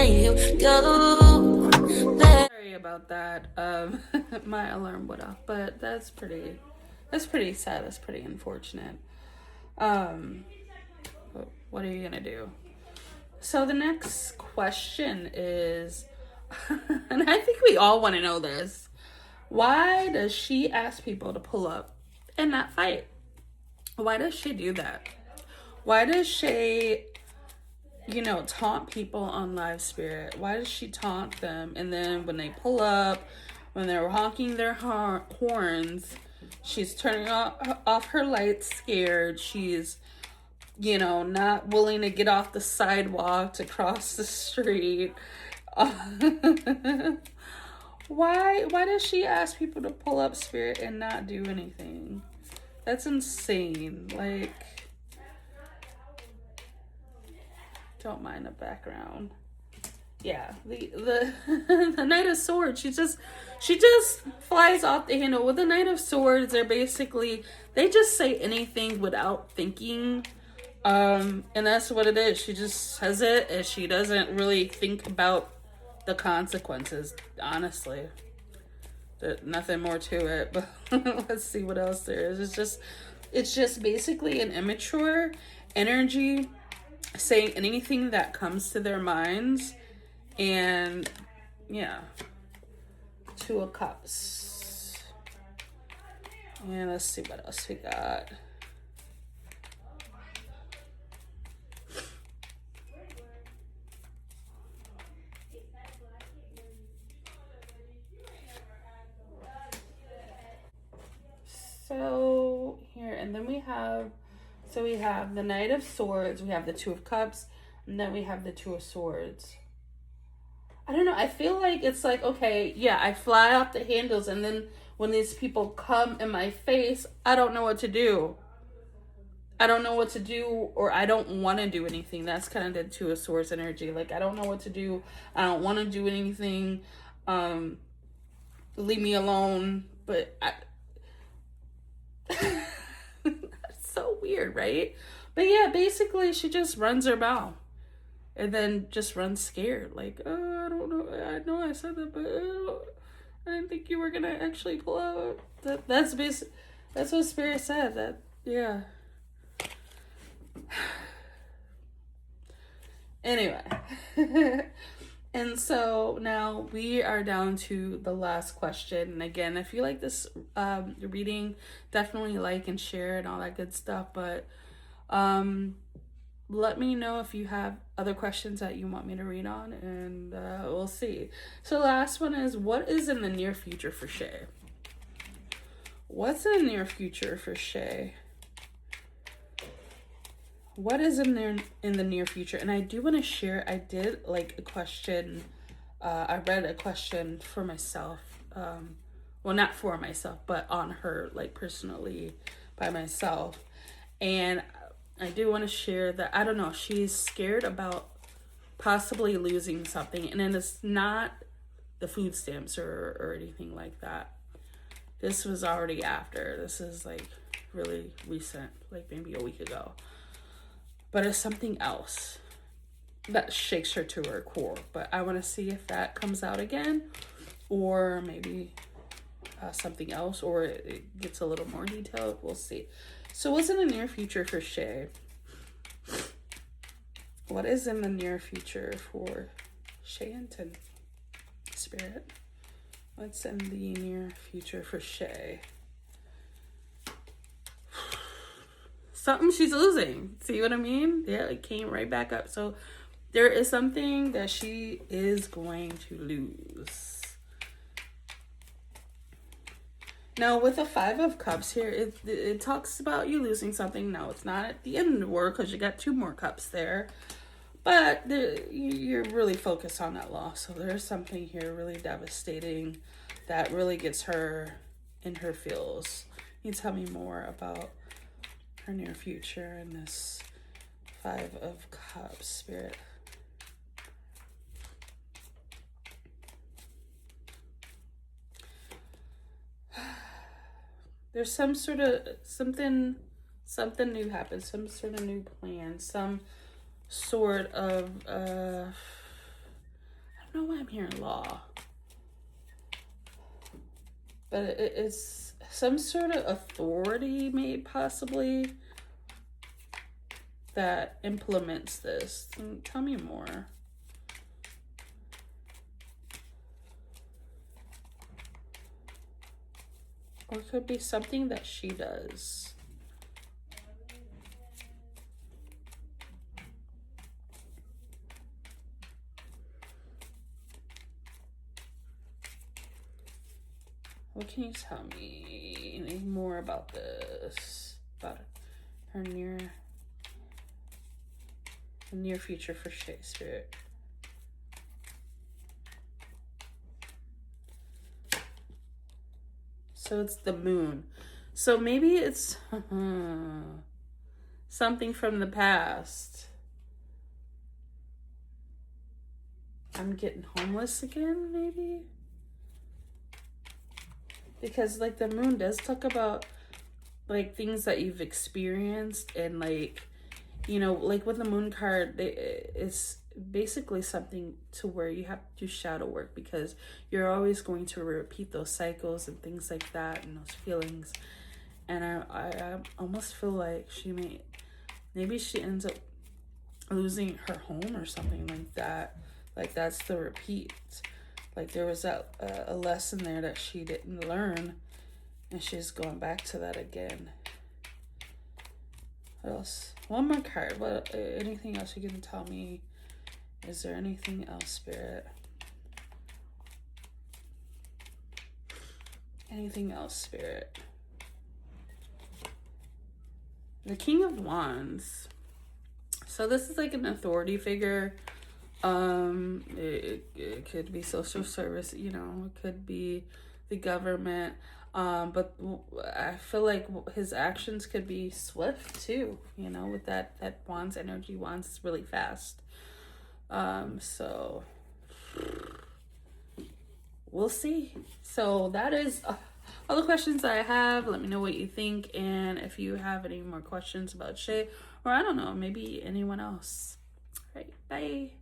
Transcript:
you go. Sorry about that. My alarm went off, but that's pretty sad. That's pretty unfortunate. But what are you gonna do? So the next question is, and I think we all want to know this. Why does she ask people to pull up and not fight? Why does she do that? Why does she, taunt people on Live Spirit? Why does she taunt them? And then when they pull up, when they're honking their horns, she's turning off her lights scared. She's, not willing to get off the sidewalk to cross the street. Why does she ask people to pull up Spirit and not do anything? That's insane. Like, don't mind the background. Yeah, the the Knight of Swords, she just flies off the handle. With the Knight of Swords, they just say anything without thinking. And that's what it is. She just says it and she doesn't really think about the consequences, honestly. There's nothing more to it, but let's see what else there is. It's just basically an immature energy saying anything that comes to their minds. And yeah, Two of Cups. And let's see what else we got. So here, and then we have the Knight of Swords, we have the Two of Cups, and then we have the Two of Swords. I don't know, I feel like it's like, okay, yeah, I fly off the handles, and then when these people come in my face, I don't know what to do. Or I don't want to do anything. That's kind of the Two of Swords energy. Like, I don't know what to do. I don't want to do anything. Leave me alone. But that's so weird, right? But yeah, basically she just runs her mouth and then just runs scared. Like, oh, I don't know. I know I said that, but I didn't think you were gonna actually pull out. That's what Spirit said. That, yeah. Anyway. And so now we are down to the last question. And again, if you like this reading, definitely like and share and all that good stuff. But let me know if you have other questions that you want me to read on, and we'll see. So the last one is, what is in the near future for Shay? What's in the near future for Shay? What is in the near future? And I do want to share, I did like a question. I read a question for myself. Well, not for myself, but on her, like personally by myself. And I do want to share that, I don't know, she's scared about possibly losing something. And then it's not the food stamps or anything like that. This was already after. This is like really recent, like maybe a week ago. But it's something else that shakes her to her core. But I want to see if that comes out again, or maybe something else, or it gets a little more detailed. We'll see. So what's in the near future for Shay? What is in the near future for Shay Hinton? Spirit. What's in the near future for Shay? Something she's losing. See what I mean? Yeah, it came right back up. So there is something that she is going to lose. Now, with the Five of Cups here, it talks about you losing something. Now, it's not at the end of the war because you got 2 more cups there. But you're really focused on that loss. So there's something here really devastating that really gets her in her feels. Can you tell me more about her near future and this Five of Cups, Spirit? There's some sort of something new happens, some sort of new plan, some sort of know why I'm hearing law. But it's some sort of authority, maybe, possibly, that implements this. Tell me more. Or it could be something that she does. What can you tell me any more about this? About her near future for Shay Spirit. So it's the moon. So maybe it's something from the past. I'm getting homeless again, maybe? Because, like, the moon does talk about, like, things that you've experienced. And, like, you know, like with the moon card, it's basically something to where you have to do shadow work, because you're always going to repeat those cycles and things like that, and those feelings. And I almost feel like maybe she ends up losing her home or something like that. Like, that's the repeat. Like, there was a lesson there that she didn't learn, and she's going back to that again. What else? One more card. What? Anything else you can tell me? Is there anything else, Spirit? Anything else, Spirit? The King of Wands. So this is like an authority figure. It could be social service, you know, it could be the government. But I feel like his actions could be swift too, you know, with that Wands energy. Wands is really fast. So we'll see. So that is all the questions I have. Let me know what you think, and if you have any more questions about Shay, or I don't know, maybe anyone else. All right, bye.